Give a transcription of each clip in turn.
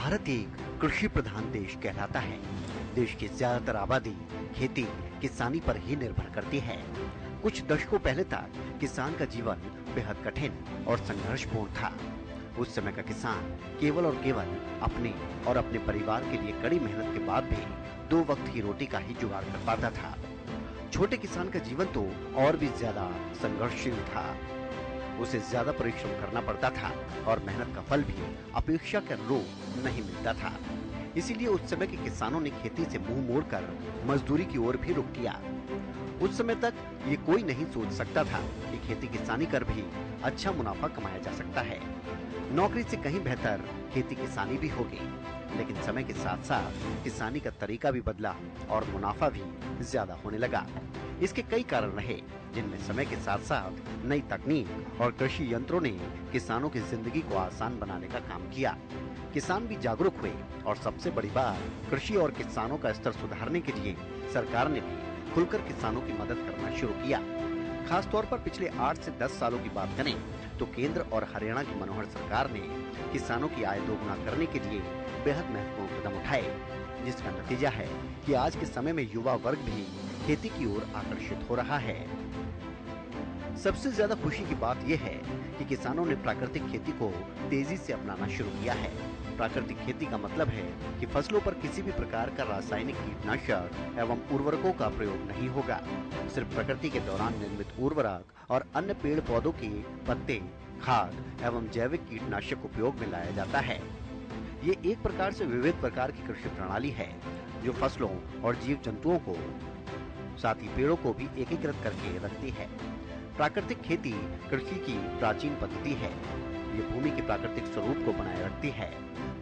भारत एक कृषि प्रधान देश कहलाता है। देश की ज्यादातर आबादी खेती किसानी पर ही निर्भर करती है। कुछ दशकों पहले तक किसान का जीवन बेहद कठिन और संघर्षपूर्ण था। उस समय का किसान केवल और केवल अपने और अपने परिवार के लिए कड़ी मेहनत के बाद भी 2 वक्त की रोटी का ही जुगाड़ कर पाता था। छोटे किसान का जीवन तो और भी ज्यादा संघर्षशील था। उसे ज्यादा परिश्रम करना पड़ता था और मेहनत का फल भी अपेक्षा के अनुरूप नहीं मिलता था। इसीलिए उस समय के किसानों ने खेती से मुंह मोड़कर मजदूरी की ओर भी रुख किया। उस समय तक ये कोई नहीं सोच सकता था कि खेती किसानी कर भी अच्छा मुनाफा कमाया जा सकता है। नौकरी से कहीं बेहतर खेती किसानी भी होगी। लेकिन समय के साथ साथ किसानी का तरीका भी बदला और मुनाफा भी ज्यादा होने लगा। इसके कई कारण रहे, जिनमें समय के साथ साथ नई तकनीक और कृषि यंत्रों ने किसानों की जिंदगी को आसान बनाने का काम किया। किसान भी जागरूक हुए और सबसे बड़ी बात, कृषि और किसानों का स्तर सुधारने के लिए सरकार ने भी खुलकर किसानों की मदद करना शुरू किया। खास तौर पर पिछले 8 से 10 सालों की बात करें तो केंद्र और हरियाणा की मनोहर सरकार ने किसानों की आय दोगुना करने के लिए बेहद महत्वपूर्ण कदम उठाए, जिसका नतीजा है कि आज के समय में युवा वर्ग भी खेती की ओर आकर्षित हो रहा है। सबसे ज्यादा खुशी की बात यह है कि किसानों ने प्राकृतिक खेती को तेजी से अपनाना शुरू किया है। प्राकृतिक खेती का मतलब है कि फसलों पर किसी भी प्रकार का रासायनिक कीटनाशक एवं उर्वरकों का प्रयोग नहीं होगा। सिर्फ प्रकृति के दौरान निर्मित उर्वरक और अन्य पेड़ पौधों के पत्ते, खाद एवं जैविक कीटनाशक उपयोग में लाया जाता है। ये एक प्रकार से विविध प्रकार की कृषि प्रणाली है जो फसलों और जीव जंतुओं को साथ ही पेड़ों को भी एकीकृत करके रखती है। प्राकृतिक खेती कृषि की प्राचीन पद्धति है। ये भूमि के प्राकृतिक स्वरूप को बनाए रखती है।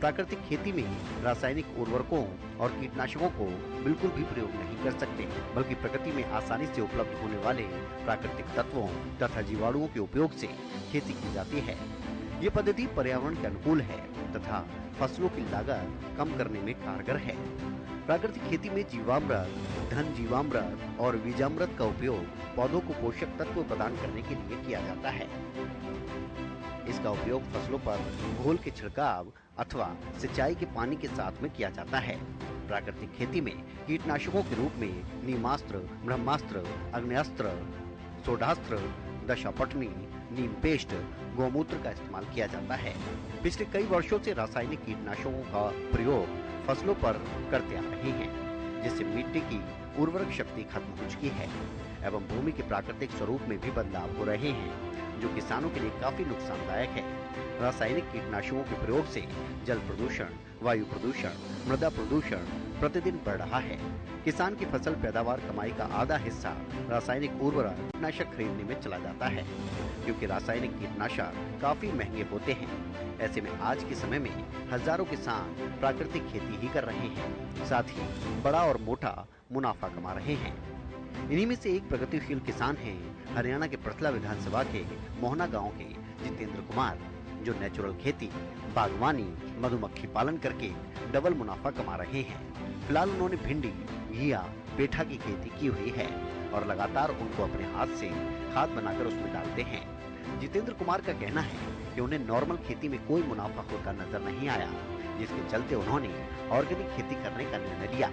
प्राकृतिक खेती में रासायनिक उर्वरकों और कीटनाशकों को बिल्कुल भी प्रयोग नहीं कर सकते, बल्कि प्रकृति में आसानी से उपलब्ध होने वाले प्राकृतिक तत्वों तथा जीवाणुओं के उपयोग से खेती की जाती है। ये पद्धति पर्यावरण के अनुकूल है तथा फसलों की लागत कम करने में कारगर है। प्राकृतिक खेती में जीवामृत, धन जीवामृत और बीजामृत का उपयोग पौधों को पोषक तत्व प्रदान करने के लिए किया जाता है। इसका उपयोग फसलों पर घोल के छिड़काव अथवा सिंचाई के पानी के साथ में किया जाता है। प्राकृतिक खेती में कीटनाशकों के रूप में नीमास्त्र, ब्रह्मास्त्र, अग्नेयास्त्र, सोडास्त्र, दशापटनी, नीम पेस्ट, गौमूत्र का इस्तेमाल किया जाता है। पिछले कई वर्षों से रासायनिक कीटनाशकों का प्रयोग फसलों पर करते आ रहे हैं, जिससे मिट्टी की उर्वरक शक्ति खत्म हो चुकी है एवं भूमि के प्राकृतिक स्वरूप में भी बदलाव हो रहे हैं, जो किसानों के लिए काफी नुकसानदायक है। रासायनिक कीटनाशकों के प्रयोग से जल प्रदूषण, वायु प्रदूषण, मृदा प्रदूषण प्रतिदिन बढ़ रहा है। किसान की फसल पैदावार कमाई का आधा हिस्सा रासायनिक उर्वरक कीटनाशक खरीदने में चला जाता है, क्योंकि रासायनिक कीटनाशक काफी महंगे होते हैं। ऐसे में आज के समय में हजारों किसान प्राकृतिक खेती ही कर रहे हैं, साथ ही बड़ा और मोटा मुनाफा कमा रहे हैं। इन्हीं में से एक प्रगतिशील किसान हैं हरियाणा के पृथला विधानसभा के मोहना गांव के जितेंद्र कुमार, जो नेचुरल खेती, बागवानी, मधुमक्खी पालन करके डबल मुनाफा कमा रहे हैं। फिलहाल उन्होंने भिंडी, घिया, पेठा की खेती की हुई है और लगातार उनको अपने हाथ से खाद बनाकर उसमें डालते हैं। जितेंद्र कुमार का कहना है कि उन्हें नॉर्मल खेती में कोई मुनाफा होता नजर नहीं आया, जिसके चलते उन्होंने ऑर्गेनिक खेती करने का निर्णय लिया।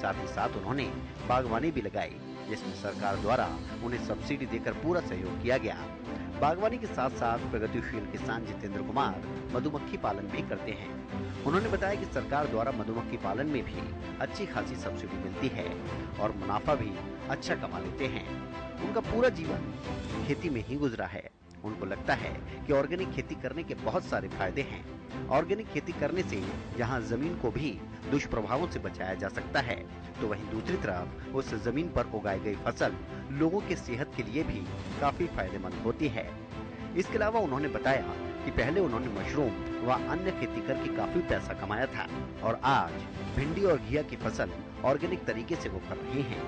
साथ ही साथ उन्होंने बागवानी भी लगाई, जिसमें सरकार द्वारा उन्हें सब्सिडी देकर पूरा सहयोग किया गया। बागवानी के साथ साथ प्रगतिशील किसान जितेंद्र कुमार मधुमक्खी पालन भी करते हैं। उन्होंने बताया कि सरकार द्वारा मधुमक्खी पालन में भी अच्छी खासी सब्सिडी मिलती है और मुनाफा भी अच्छा कमा लेते हैं। उनका पूरा जीवन खेती में ही गुजरा है। उनको लगता है कि ऑर्गेनिक खेती करने के बहुत सारे फायदे हैं। ऑर्गेनिक खेती करने से जहां जमीन को भी दुष्प्रभावों से बचाया जा सकता है, तो वहीं दूसरी तरफ उस जमीन पर उगाई गई फसल लोगों के सेहत के लिए भी काफी फायदेमंद होती है। इसके अलावा उन्होंने बताया कि पहले उन्होंने मशरूम व अन्य खेती करके काफी पैसा कमाया था और आज भिंडी और घिया की फसल ऑर्गेनिक तरीके से वो कर रहे हैं।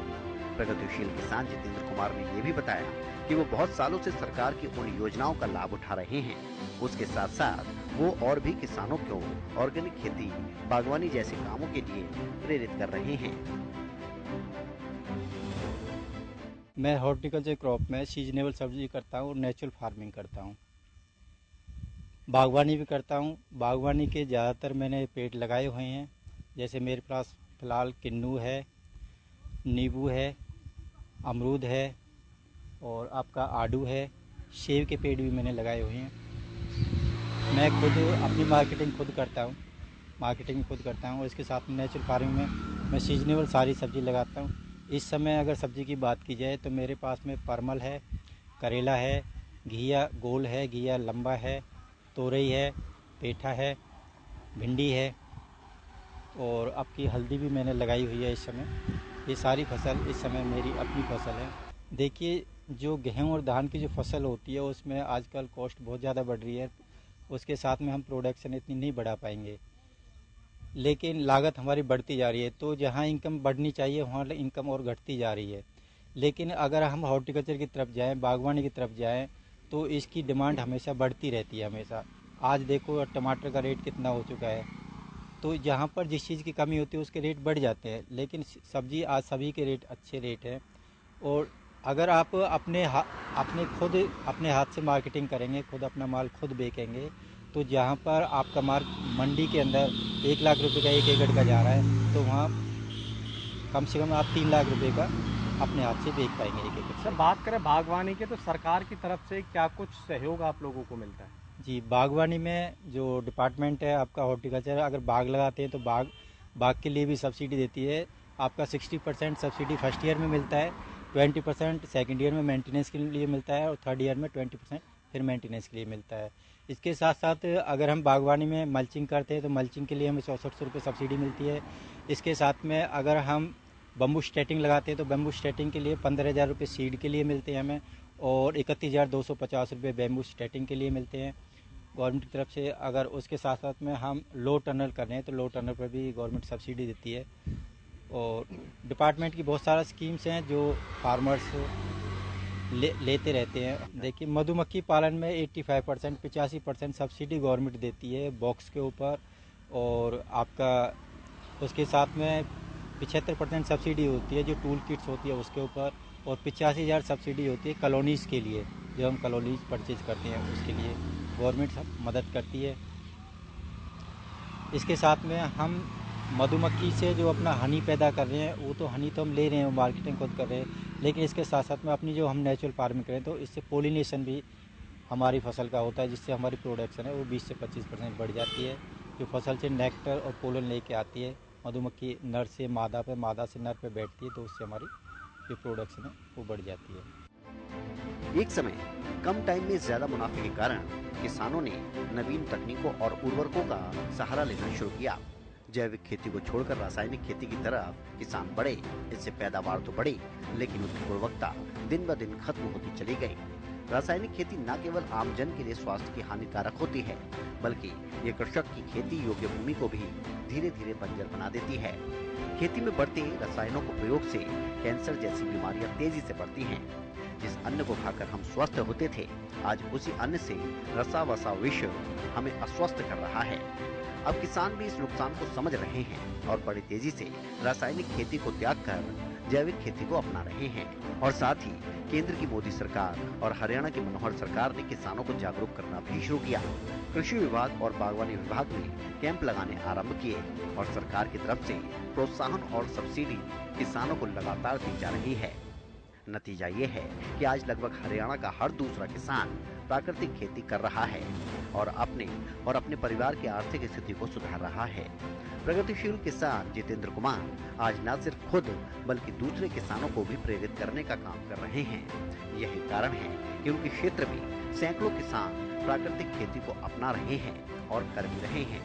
प्रगतिशील किसान जितेंद्र कुमार ने ये भी बताया कि वो बहुत सालों से सरकार की उन योजनाओं का लाभ उठा रहे हैं। उसके साथ साथ वो और भी किसानों को ऑर्गेनिक खेती, बागवानी जैसे कामों के लिए प्रेरित कर रहे हैं। मैं हॉर्टिकल्चर क्रॉप में सीजनेबल सब्जी करता हूँ और नेचुरल फार्मिंग करता हूँ। बागवानी भी करता हूँ। बागवानी के ज़्यादातर मैंने पेड़ लगाए हुए हैं। जैसे मेरे पास फ़िलहाल किन्नू है, नींबू है, अमरूद है और आपका आड़ू है। सेब के पेड़ भी मैंने लगाए हुए हैं। मैं खुद अपनी मार्केटिंग खुद करता हूँ और इसके साथ में नेचुरल फार्मिंग में मैं सीजनेबल सारी सब्ज़ी लगाता हूँ। इस समय अगर सब्ज़ी की बात की जाए तो मेरे पास में परमल है, करेला है, घिया गोल है, घिया लंबा है, तोरई है, पेठा है, भिंडी है और आपकी हल्दी भी मैंने लगाई हुई है इस समय। ये सारी फसल इस समय मेरी अपनी फसल है। देखिए, जो गेहूँ और धान की जो फसल होती है उसमें आजकल कॉस्ट बहुत ज़्यादा बढ़ रही है। उसके साथ में हम प्रोडक्शन इतनी नहीं बढ़ा पाएंगे, लेकिन लागत हमारी बढ़ती जा रही है। तो जहाँ इनकम बढ़नी चाहिए वहाँ इनकम और घटती जा रही है। लेकिन अगर हम हॉर्टिकल्चर की तरफ जाएँ, बागवानी की तरफ जाएँ, तो इसकी डिमांड हमेशा बढ़ती रहती है हमेशा। आज देखो टमाटर का रेट कितना हो चुका है। तो जहाँ पर जिस चीज़ की कमी होती है उसके रेट बढ़ जाते हैं, लेकिन सब्जी आज सभी के रेट अच्छे रेट हैं। और अगर आप अपने हाथ से मार्केटिंग करेंगे, खुद अपना माल खुद बेचेंगे, तो जहाँ पर आपका माल मंडी के अंदर 1 लाख रुपए का 1 एकड़ का जा रहा है, तो वहाँ कम से कम आप 3 लाख रुपए का अपने हाथ से बेच पाएंगे 1 एकड़ सर, से। बात करें बागवानी की तो सरकार की तरफ से क्या कुछ सहयोग आप लोगों को मिलता है? जी, बागवानी में जो डिपार्टमेंट है आपका हॉर्टिकल्चर, अगर बाग लगाते हैं तो बाग के लिए भी सब्सिडी देती है। आपका 60% सब्सिडी फर्स्ट ईयर में मिलता है, 20% सेकेंड ईयर में मेंटेनेंस के लिए मिलता है और थर्ड ईयर में 20% फिर मेंटेनेंस के लिए मिलता है। इसके साथ साथ अगर हम बागवानी में मल्चिंग करते हैं तो मल्चिंग के लिए हमें 6400 रुपये सब्सिडी मिलती है। इसके साथ में अगर हम बम्बू स्टेटिंग लगाते हैं तो बम्बू स्टेटिंग के लिए 15,000 रुपये सीड के लिए मिलते हैं हमें और 31,250 रुपये बैम्बू स्टेटिंग के लिए मिलते हैं गवर्नमेंट की तरफ से। अगर उसके साथ साथ में हम लो टनल कर रहे हैं तो लो टनल पर भी गवर्नमेंट सब्सिडी देती है। और डिपार्टमेंट की बहुत सारा स्कीम्स हैं जो फार्मर्स लेते रहते हैं। देखिए, मधुमक्खी पालन में 85% 85% सब्सिडी गवर्नमेंट देती है बॉक्स के ऊपर। और आपका उसके साथ में 75% सब्सिडी होती है जो टूल किट्स होती है उसके ऊपर। और 85,000 सब्सिडी होती है कॉलोनीज़ के लिए, जो हम कॉलोनीज़ परचेज करते हैं उसके लिए गवर्नमेंट सब मदद करती है। इसके साथ में हम मधुमक्खी से जो अपना हनी पैदा कर रहे हैं, वो तो हनी तो हम ले रहे हैं, मार्केटिंग खुद कर रहे हैं, लेकिन इसके साथ साथ में अपनी जो हम नेचुरल फार्मिंग करें तो इससे पोलिनेशन भी हमारी फसल का होता है, जिससे हमारी प्रोडक्शन है वो 20 से 25% बढ़ जाती है। जो फसल से नेक्टर और पोलन लेके आती है, मधुमक्खी नर से मादा पे, मादा से नर पे बैठती है, तो उससे हमारी जो प्रोडक्शन है वो बढ़ जाती है। एक समय कम टाइम में ज्यादा मुनाफे के कारण किसानों ने नवीन तकनीकों और उर्वरकों का सहारा लेना शुरू किया। जैविक खेती को छोड़कर रासायनिक खेती की तरफ किसान बढ़े। इससे पैदावार तो बढ़ी, लेकिन उसकी गुणवत्ता दिन ब दिन खत्म होती चली गई। रासायनिक खेती न केवल आमजन के लिए स्वास्थ्य की हानिकारक होती है, बल्कि ये कृषक की खेती योग्य भूमि को भी धीरे धीरे बंजर बना देती है। खेती में बढ़ते रसायनों के प्रयोग से कैंसर जैसी बीमारियां तेजी से बढ़ती हैं। जिस अन्न को खाकर हम स्वस्थ होते थे, आज उसी अन्न से रसा वसा विष हमें अस्वस्थ कर रहा है। अब किसान भी इस नुकसान को समझ रहे हैं और बड़ी तेजी से रासायनिक खेती को त्याग कर जैविक खेती को अपना रहे हैं। और साथ ही केंद्र की मोदी सरकार और हरियाणा की मनोहर सरकार ने किसानों को जागरूक करना भी शुरू किया। कृषि विभाग और बागवानी विभाग ने कैंप लगाने आरंभ किए और सरकार की तरफ से प्रोत्साहन और सब्सिडी किसानों को लगातार दी जा रही है। नतीजा ये है कि आज लगभग हरियाणा का हर दूसरा किसान प्राकृतिक खेती कर रहा है और अपने परिवार की आर्थिक स्थिति को सुधार रहा है। प्रगतिशील किसान जितेंद्र कुमार आज न सिर्फ खुद बल्कि दूसरे किसानों को भी प्रेरित करने का काम कर रहे हैं। यही कारण है कि उनके क्षेत्र में सैकड़ों किसान प्राकृतिक खेती को अपना रहे हैं और कर भी रहे हैं।